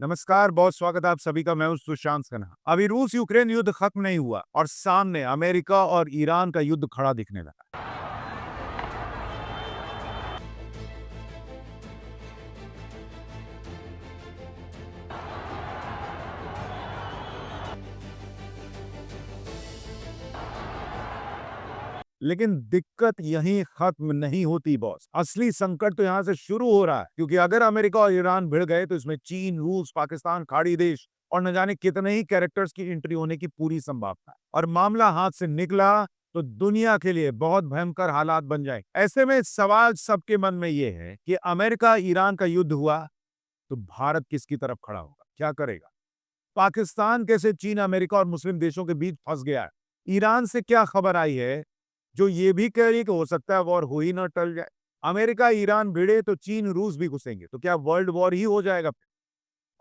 नमस्कार, बहुत स्वागत है आप सभी का। मैं हूं सुशांत सिन्हा। अभी रूस यूक्रेन युद्ध खत्म नहीं हुआ और सामने अमेरिका और ईरान का युद्ध खड़ा दिखने लगा। लेकिन दिक्कत यहीं खत्म नहीं होती बॉस। असली संकट तो यहां से शुरू हो रहा है, क्योंकि अगर अमेरिका और ईरान भिड़ गए तो इसमें चीन, रूस, पाकिस्तान, खाड़ी देश और न जाने कितने ही कैरेक्टर्स की एंट्री होने की पूरी संभावना है। और मामला हाथ से निकला तो दुनिया के लिए बहुत भयंकर हालात बन जाए। ऐसे में सवाल सबके मन में यह है कि अमेरिका ईरान का युद्ध हुआ तो भारत किसकी तरफ खड़ा होगा, क्या करेगा? पाकिस्तान कैसे चीन, अमेरिका और मुस्लिम देशों के बीच फंस गया है? ईरान से क्या खबर आई है जो ये भी कह रही है कि हो सकता है वॉर हो ही ना, टल जाए? अमेरिका ईरान भिड़े तो चीन रूस भी घुसेंगे, तो क्या वर्ल्ड वॉर ही हो जाएगा फिर?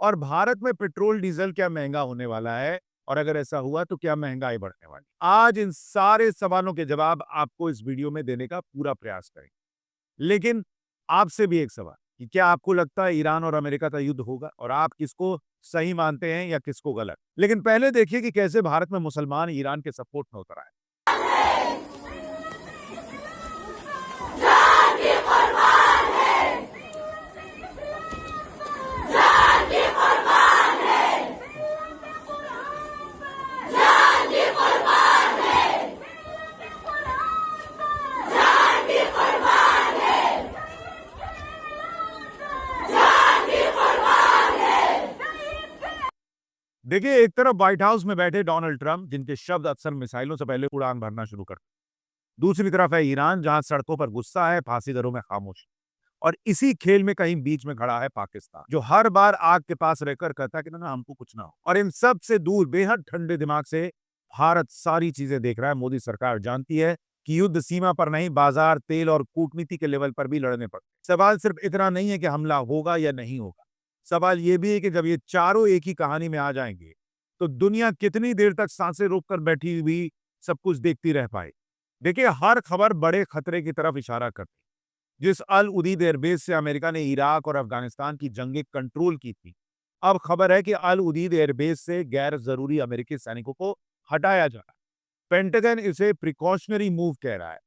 और भारत में पेट्रोल डीजल क्या महंगा होने वाला है? और अगर ऐसा हुआ तो क्या महंगाई बढ़ने वाली? आज इन सारे सवालों के जवाब आपको इस वीडियो में देने का पूरा प्रयास करेंगे। लेकिन आपसे भी एक सवाल कि क्या आपको लगता है ईरान और अमेरिका का युद्ध होगा, और आप किसको सही मानते हैं या किसको गलत? लेकिन पहले देखिए कि कैसे भारत में मुसलमान ईरान के सपोर्ट में उतर आए। देखिए, एक तरफ व्हाइट हाउस में बैठे डोनाल्ड ट्रंप, जिनके शब्द अक्सर मिसाइलों से पहले उड़ान भरना शुरू करते हैं। दूसरी तरफ है ईरान, जहां सड़कों पर गुस्सा है, फांसी दरों में खामोशी। और इसी खेल में कहीं बीच में खड़ा है पाकिस्तान, जो हर बार आग के पास रहकर कहता है कि ना हमको कुछ ना हो। और इन सब से दूर, बेहद ठंडे दिमाग से भारत सारी चीजें देख रहा है। मोदी सरकार जानती है कि युद्ध सीमा पर नहीं, बाजार, तेल और कूटनीति के लेवल पर भी लड़ने पड़ते। सवाल सिर्फ इतना नहीं है कि हमला होगा या नहीं होगा। सवाल यह भी है कि जब ये चारों एक ही कहानी में आ जाएंगे तो दुनिया कितनी देर तक सांसें रोककर बैठी हुई सब कुछ देखती रह पाए? देखिए, हर खबर बड़े खतरे की तरफ इशारा करती है। जिस अल उदीद एयरबेस से अमेरिका ने इराक और अफगानिस्तान की जंगें कंट्रोल की थी, अब खबर है कि अल उदीद एयरबेस से गैर जरूरी अमेरिकी सैनिकों को हटाया जा रहा है। पेंटागन इसे प्रिकॉशनरी मूव कह रहा है,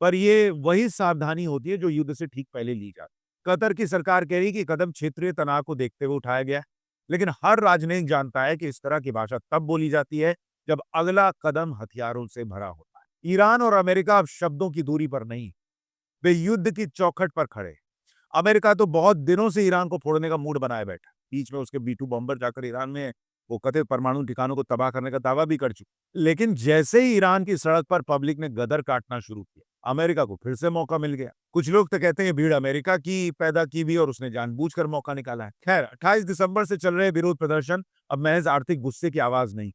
पर यह वही सावधानी होती है जो युद्ध से ठीक पहले ली जाती है। कतर की सरकार कह रही है कि कदम क्षेत्रीय तनाव को देखते हुए उठाया गया है, लेकिन हर राजनयिक जानता है कि इस तरह की भाषा तब बोली जाती है जब अगला कदम हथियारों से भरा होता है। ईरान और अमेरिका अब शब्दों की दूरी पर नहीं, वे युद्ध की चौखट पर खड़े। अमेरिका तो बहुत दिनों से ईरान को फोड़ने का मूड बनाए बैठा। बीच में उसके B-2 बॉम्बर जाकर ईरान में वो कथित परमाणु ठिकानों को तबाह करने का दावा भी कर चुके। लेकिन जैसे ही ईरान की सड़क पर पब्लिक ने गदर काटना शुरू किया, अमेरिका को फिर से मौका मिल गया। कुछ लोग तो कहते हैं भीड़ अमेरिका की पैदा की भी और उसने जानबूझकर मौका निकाला है। खैर, 28 दिसंबर से चल रहे विरोध प्रदर्शन अब महज आर्थिक गुस्से की आवाज नहीं,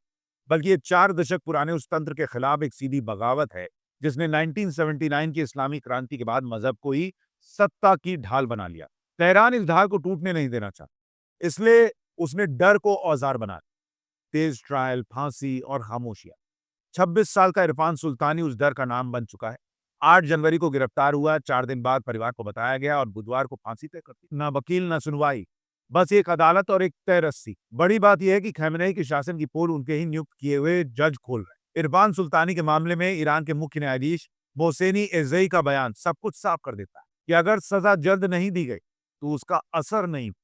बल्कि ये 4 दशक पुराने उस तंत्र के खिलाफ एक सीधी बगावत है जिसने 1979 की इस्लामी क्रांति के बाद मजहब को ही सत्ता की ढाल बना लिया। तेहरान इस ढाल को टूटने नहीं देना चाहता, इसलिए उसने डर को औजार बना लिया। तेज ट्रायल, फांसी और खामोशियां। 26 साल का इरफान सुल्तानी उस डर का नाम बन चुका है। 8 जनवरी को गिरफ्तार हुआ, 4 दिन बाद परिवार को बताया गया और बुधवार को फांसी तय कर दी। ना वकील, ना सुनवाई, बस एक अदालत और एक तय रस्सी। बड़ी बात यह है कि खamenei के शासन की पोल उनके ही नियुक्त किए हुए जज खोल रहे। इरफान सुल्तानी के मामले में ईरान के मुख्य न्यायाधीश मोहसेनी एजई का बयान सब कुछ साफ कर देता है कि अगर सजा जल्द नहीं दी गई तो उसका असर नहीं होगा।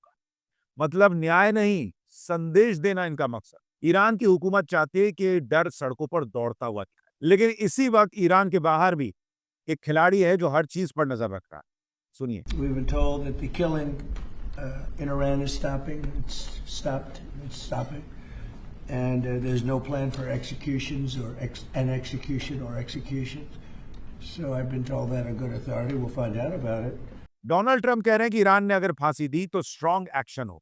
मतलब न्याय नहीं, संदेश देना इनका मकसद। ईरान की हुकूमत चाहती है कि डर सड़कों पर दौड़ता हुआ दिखे। लेकिन इसी वक्त ईरान के बाहर भी एक खिलाड़ी है जो हर चीज पर नजर रख रहा है। सुनिए। We've been told that the killing in Iran is stopping. It's stopped. It's stopping. And there's no plan for executions or an execution or executions. So I've been told that on good authority. We'll find out about it. Donald Trump कह रहे हैं कि Iran ने अगर फांसी दी तो strong action हो।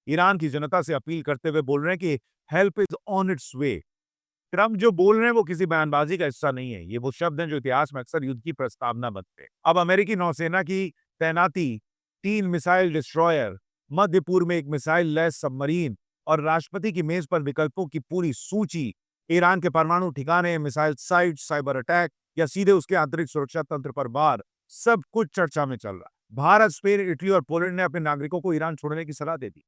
Iran की जनता से अपील करते हुए बोल रहे हैं कि help is on it's way. Trump जो बोल रहे हैं वो किसी बयानबाजी का हिस्सा नहीं है। ये वो शब्द हैं जो इतिहास में अक्सर युद्ध की प्रस्तावना बनते हैं। अब अमेरिकी नौसेना की तैनाती, 3 मिसाइल डिस्ट्रॉयर, मध्य पूर्व में एक मिसाइल लैस सबमरीन और राष्ट्रपति की मेज पर विकल्पों की पूरी सूची, ईरान के परमाणु ठिकाने, मिसाइल साइट, साइबर अटैक या सीधे उसके आंतरिक सुरक्षा तंत्र पर वार, सब कुछ चर्चा में चल रहा है। भारत, स्पेन, इटली और पोलैंड ने अपने नागरिकों को ईरान छोड़ने की सलाह दे दी।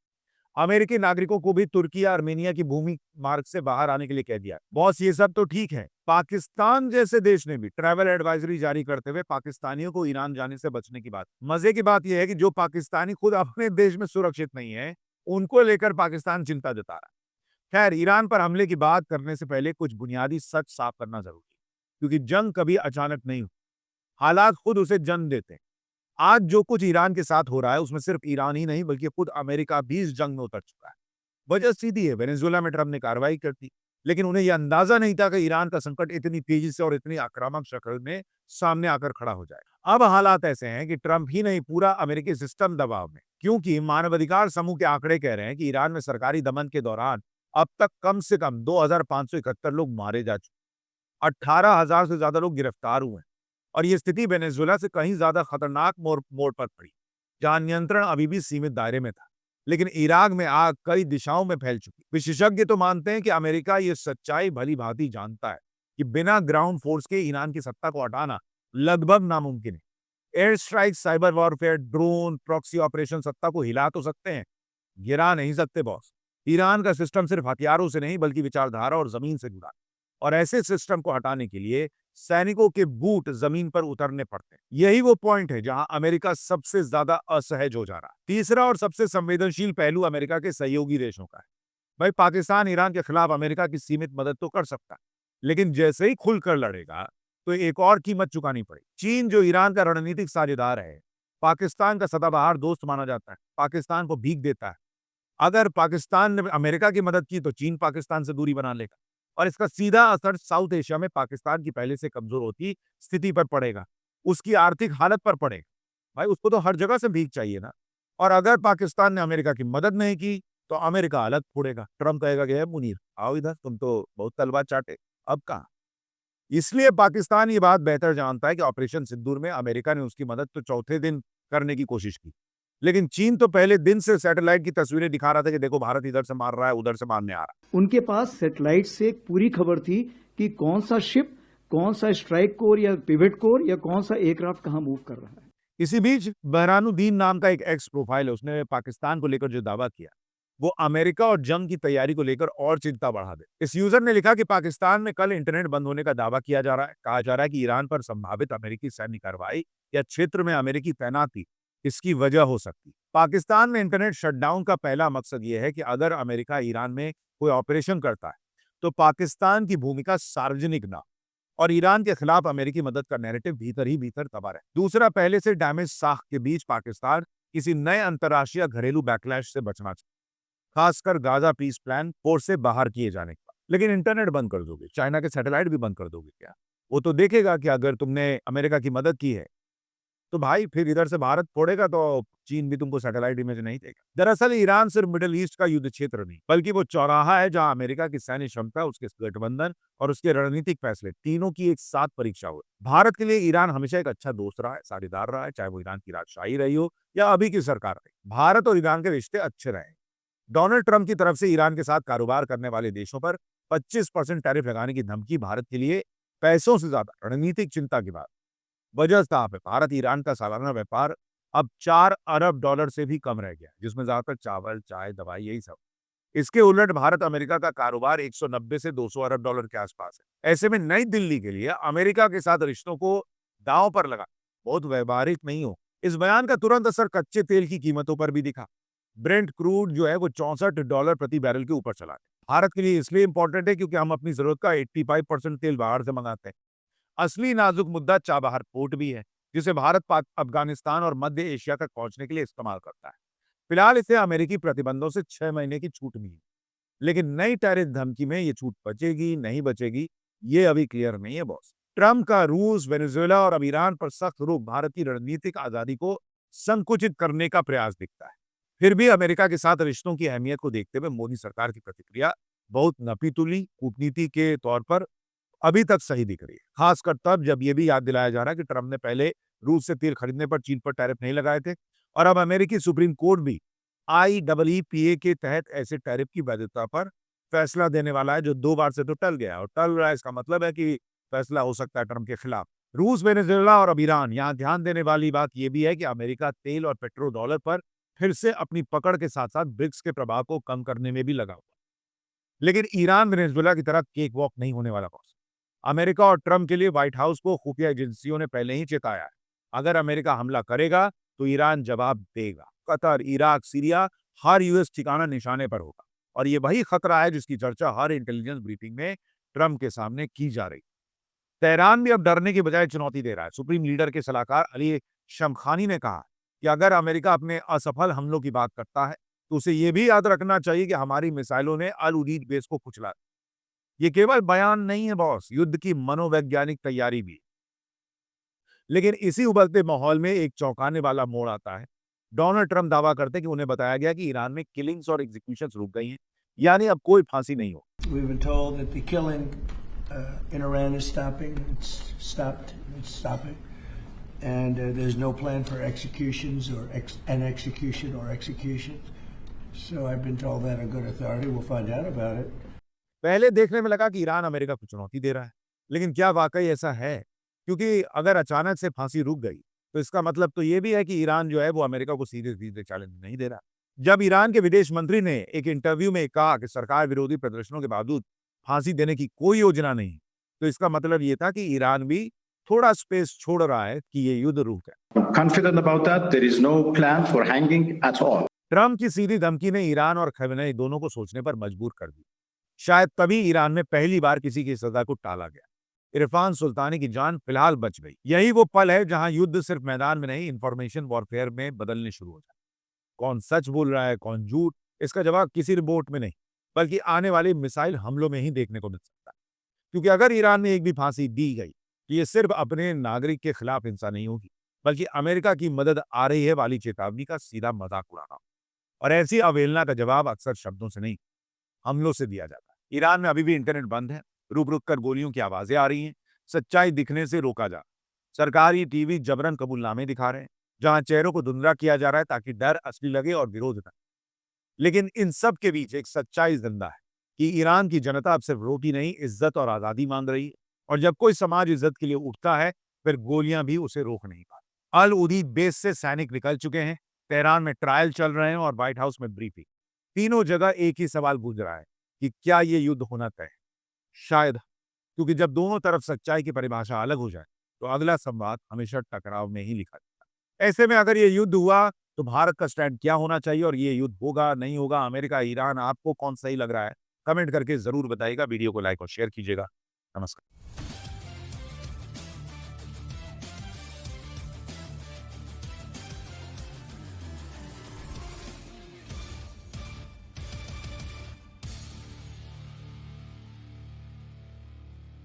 अमेरिकी नागरिकों को भी तुर्की या आर्मेनिया की भूमि मार्ग से बाहर आने के लिए कह दिया। बॉस ये सब तो ठीक है, पाकिस्तान जैसे देश ने भी ट्रैवल एडवाइजरी जारी करते हुए पाकिस्तानियों को ईरान जाने से बचने की बात। मजे की बात यह है कि जो पाकिस्तानी खुद अपने देश में सुरक्षित नहीं है, उनको लेकर पाकिस्तान चिंता जता रहा है। खैर, ईरान पर हमले की बात करने से पहले कुछ बुनियादी सच साफ करना जरूरी है, क्योंकि जंग कभी अचानक नहीं होती, हालात खुद उसे जन्म देते हैं। आज जो कुछ ईरान के साथ हो रहा है, उसमें सिर्फ ईरान ही नहीं बल्कि खुद अमेरिका भी इस जंग में उतर चुका है। वजह सीधी है, वेनेजुएला में ट्रंप ने कार्रवाई कर दी, लेकिन उन्हें यह अंदाजा नहीं था कि ईरान का संकट इतनी तेजी से और इतनी आक्रामक शक्ल में सामने आकर खड़ा हो जाएगा। अब हालात ऐसे हैं कि ट्रंप ही नहीं, पूरा अमेरिकी सिस्टम दबाव में, क्योंकि मानवाधिकार समूह के आंकड़े कह रहे हैं कि ईरान में सरकारी दमन के दौरान अब तक कम से कम 2,571 लोग मारे जा चुके, 18,000 से ज्यादा लोग गिरफ्तार हुए हैं। और ये स्थिति वेनेजुएला से कहीं ज्यादा खतरनाक मोड़ पर पड़ी, जहां नियंत्रण अभी भी सीमित दायरे में था, लेकिन इराक में आग कई दिशाओं में फैल चुकी। विशेषज्ञ तो मानते हैं कि अमेरिका ये सच्चाई भली भांति जानता है कि बिना ग्राउंड फोर्स के ईरान की सत्ता को हटाना लगभग नामुमकिन है। Air strike, cyber warfare, drone, proxy operation सत्ता को हिला तो सकते हैं, गिरा नहीं सकते बॉस। ईरान का सिस्टम सिर्फ हथियारों से नहीं बल्कि विचारधारा और जमीन से जुड़ा है, और ऐसे सिस्टम को हटाने के लिए सैनिकों के बूट जमीन पर उतरने पड़ते हैं। यही वो पॉइंट है जहां अमेरिका सबसे ज्यादा असहज हो जा रहा है। तीसरा और सबसे संवेदनशील पहलू अमेरिका के सहयोगी देशों का है। भाई, पाकिस्तान ईरान के खिलाफ अमेरिका की सीमित मदद तो कर सकता है, लेकिन जैसे ही खुलकर लड़ेगा तो एक और कीमत चुकानी पड़ेगी। चीन, जो ईरान का रणनीतिक साझेदार है, पाकिस्तान का सदाबहार दोस्त माना जाता है, पाकिस्तान को भीख देता है। अगर पाकिस्तान ने अमेरिका की मदद की तो चीन पाकिस्तान से दूरी बना लेगा, और इसका सीधा असर साउथ एशिया में पाकिस्तान की पहले से कमजोर होती स्थिति पर पड़ेगा, उसकी आर्थिक हालत पर पड़ेगा। भाई, उसको तो हर जगह से भीख चाहिए ना। और अगर पाकिस्तान ने अमेरिका की मदद नहीं की तो अमेरिका अलग फोड़ेगा। ट्रंप कहेगा कि मुनीर आओ इधर, तुम तो बहुत तलवार चाटे, अब कहां। इसलिए पाकिस्तान ये बात बेहतर जानता है कि ऑपरेशन सिंदूर में अमेरिका ने उसकी मदद तो चौथे दिन करने की कोशिश की, लेकिन चीन तो पहले दिन से सैटेलाइट की तस्वीरें दिखा रहा था कि देखो भारत इधर से मार रहा है, उधर से मारने आ रहा है। उनके पास सैटेलाइट से एक पूरी खबर थी कि कौन सा शिप, कौन सा स्ट्राइक कोर या पिवट कोर या कौन सा एयरक्राफ्ट कहां मूव कर रहा है। इसी बीच बहरानुद्दीन नाम का एक एक्स प्रोफाइल है, उसने पाकिस्तान को लेकर जो दावा किया वो अमेरिका और जंग की तैयारी को लेकर और चिंता बढ़ा दे। इस यूजर ने लिखा कि पाकिस्तान में कल इंटरनेट बंद होने का दावा किया जा रहा है। कहा जा रहा है कि ईरान पर संभावित अमेरिकी सैन्य कार्रवाई या क्षेत्र में अमेरिकी तैनाती इसकी वजह हो सकती है। पाकिस्तान में इंटरनेट शटडाउन का पहला मकसद यह है कि अगर अमेरिका ईरान में कोई ऑपरेशन करता है तो पाकिस्तान की भूमिका सार्वजनिक ना, और ईरान के खिलाफ अमेरिकी मदद का नैरेटिव भीतर ही भीतर दबा रहे। दूसरा, पहले से डैमेज साख के बीच पाकिस्तान किसी नए अंतर्राष्ट्रीय घरेलू बैकलैश से बचना चाहिए, खासकर गाजा पीस प्लान फोर्स से बाहर किए जाने का। लेकिन इंटरनेट बंद कर दोगे, चाइना के सैटेलाइट भी बंद कर दोगे क्या? वो तो देखेगा कि अगर तुमने अमेरिका की मदद की है तो भाई फिर इधर से भारत फोड़ेगा तो चीन भी तुमको सैटेलाइट इमेज नहीं देगा। दरअसल ईरान सिर्फ मिडिल ईस्ट का युद्ध क्षेत्र नहीं, बल्कि वो चौराहा है जहां अमेरिका की सैन्य क्षमता, उसके गठबंधन और उसके रणनीतिक फैसले तीनों की एक साथ परीक्षा हुई। भारत के लिए ईरान हमेशा एक अच्छा दोस्त रहा है, साझेदार रहा है, चाहे वो ईरान की राजशाही रही हो या अभी की सरकार रही। भारत और ईरान के रिश्ते अच्छे रहे। डोनाल्ड ट्रंप की तरफ से ईरान के साथ कारोबार करने वाले देशों पर 25% टैरिफ लगाने की धमकी भारत के लिए पैसों से ज्यादा रणनीतिक चिंता की बात। वजह साफ है, भारत ईरान का सालाना व्यापार अब $4 अरब से भी कम रह गया, जिसमें ज्यादातर चावल, चाय, दवाई, यही सब। इसके उलट भारत अमेरिका का कारोबार 190 से $200 अरब के आसपास है। ऐसे में नई दिल्ली के लिए अमेरिका के साथ रिश्तों को दांव पर लगा बहुत व्यवहारिक नहीं हो। इस बयान का तुरंत असर कच्चे तेल की कीमतों पर भी दिखा। ब्रेंट क्रूड जो है वो $64 प्रति बैरल के ऊपर चला है। भारत के लिए इसलिए इंपॉर्टेंट है क्योंकि हम अपनी जरूरत का 85% तेल बाहर से मंगाते हैं। असली नाजुक मुद्दा चाबहार पोर्ट भी है, जिसे भारत अफगानिस्तान और मध्य एशिया तक पहुंचने के लिए इस्तेमाल करता है। फिलहाल इसे अमेरिकी प्रतिबंधों से 6 महीने की छूट मिली, लेकिन नई टैरिफ धमकी में ये छूट बचेगी नहीं बचेगी ये अभी क्लियर नहीं है बॉस। ट्रंप का रूस, वेनेजुएला और अब ईरान पर सख्त रुख भारत की रणनीतिक आजादी को संकुचित करने का प्रयास दिखता है। फिर भी अमेरिका के साथ रिश्तों की अहमियत को देखते हुए मोदी सरकार की प्रतिक्रिया बहुत नपी-तुली कूटनीति के तौर पर अभी तक सही दिख रही है, खासकर तब जब यह भी याद दिलाया जा रहा है कि ट्रंप ने पहले रूस से तेल खरीदने पर चीन पर टैरिफ नहीं लगाए थे, और अब अमेरिकी सुप्रीम कोर्ट भी IEEPA के तहत ऐसे टैरिफ की वैधता पर फैसला देने वाला है, जो 2 बार से तो टल गया, और टल रहा है इसका मतलब है कि फैसला हो सकता है ट्रंप के खिलाफ। रूस, वेनेजुएला और अब ईरान, यहाँ ध्यान देने वाली बात यह भी है कि अमेरिका तेल और पेट्रो डॉलर पर फिर से अपनी पकड़ के साथ साथ ब्रिक्स के प्रभाव को कम करने में भी लगा हुआ। लेकिन ईरान वेनेजुएला की तरह केक वॉक नहीं होने वाला बॉस। अमेरिका और ट्रंप के लिए व्हाइट हाउस को खुफिया एजेंसियों ने पहले ही चेताया है। अगर अमेरिका हमला करेगा तो ईरान जवाब देगा। कतर, इराक, सीरिया हर यूएस ठिकाना निशाने पर होगा और ये वही खतरा है जिसकी चर्चा हर इंटेलिजेंस ब्रीफिंग में ट्रंप के सामने की जा रही। तेहरान भी अब डरने की बजाय चुनौती दे रहा है। सुप्रीम लीडर के सलाहकार अली शमखानी ने कहा कि अगर अमेरिका अपने असफल हमलों की बात करता है तो उसे यह भी याद रखना चाहिए कि हमारी मिसाइलों ने अल उदीद बेस को कुचला। ये केवल बयान नहीं है बॉस, युद्ध की मनोवैज्ञानिक तैयारी भी। लेकिन इसी उबलते माहौल में एक चौंकाने वाला मोड़ आता है। डोनाल्ड ट्रंप दावा करते हैं कि उन्हें बताया गया कि ईरान में किलिंग्स और एग्जीक्यूशंस रुक गई हैं, यानी अब कोई फांसी नहीं हो। We've been told that the killing in Iran is stopping. It's stopped. It's stopping. And there's no plan for executions or an execution or executions. So I've been told that on good authority. We'll find out about it. पहले देखने में लगा कि Iran America को चुनौती दे रहा है, लेकिन क्या वाकई ऐसा है? क्योंकि अगर अचानक से फांसी रुक गई तो इसका मतलब तो ये भी है कि ईरान जो है वो अमेरिका को सीधे-सीधे चैलेंज नहीं दे रहा। जब ईरान के विदेश मंत्री ने एक इंटरव्यू में कहा कि सरकार विरोधी प्रदर्शनों के बावजूद फांसी देने की कोई योजना नहीं, तो इसका मतलब ये था कि ईरान भी थोड़ा स्पेस छोड़ रहा है कि ये युद्ध रुक जाए। Confident about that, there is no plan for hanging at all. Trump की सीधी धमकी ने ईरान और खमेनेई दोनों को सोचने पर मजबूर कर दिया। शायद तभी ईरान में पहली बार किसी की सजा को टाला गया। इरफान सुल्तानी की जान फिलहाल बच गई। यही वो पल है जहां युद्ध सिर्फ मैदान में नहीं, इंफॉर्मेशन वॉरफेयर में बदलने शुरू हो जाए। कौन सच बोल रहा है, कौन झूठ, इसका जवाब किसी रिपोर्ट में नहीं, बल्कि आने वाले मिसाइल हमलों में ही देखने को मिल सकता है। क्योंकि अगर ईरान में एक भी फांसी दी गई तो ये सिर्फ अपने नागरिक के खिलाफ हिंसा नहीं होगी, बल्कि अमेरिका की मदद आ रही है वाली चेतावनी का सीधा मजाक उड़ाना। और ऐसी अवहेलना का जवाब अक्सर शब्दों से नहीं, हमलों से दिया जाता है। ईरान में अभी भी इंटरनेट बंद है, रुक-रुक कर गोलियों की आवाजें आ रही हैं, सच्चाई दिखने से रोका जा। सरकारी टीवी जबरन कबूलनामे दिखा रहे हैं, जहां चेहरों को धुंधला किया जा रहा है ताकि डर असली लगे और विरोध न। लेकिन इन सब के बीच एक सच्चाई जिंदा है कि ईरान की जनता अब सिर्फ रोटी नहीं, इज्जत और आजादी मांग रही है। और जब कोई समाज इज्जत के लिए उठता है, फिर गोलियां भी उसे रोक नहीं पाती। अल उदीद बेस से सैनिक निकल चुके हैं, तेहरान में ट्रायल चल रहे हैं और व्हाइट हाउस में ब्रीफिंग। तीनों जगह एक ही सवाल गूंज रहा है कि क्या ये युद्ध होना तय है? शायद, क्योंकि जब दोनों तरफ सच्चाई की परिभाषा अलग हो जाए तो अगला संवाद हमेशा टकराव में ही लिखा जाता है। ऐसे में अगर ये युद्ध हुआ तो भारत का स्टैंड क्या होना चाहिए और ये युद्ध होगा नहीं होगा, अमेरिका ईरान, आपको कौन सही लग रहा है? कमेंट करके जरूर बताइएगा। वीडियो को लाइक और शेयर कीजिएगा। नमस्कार।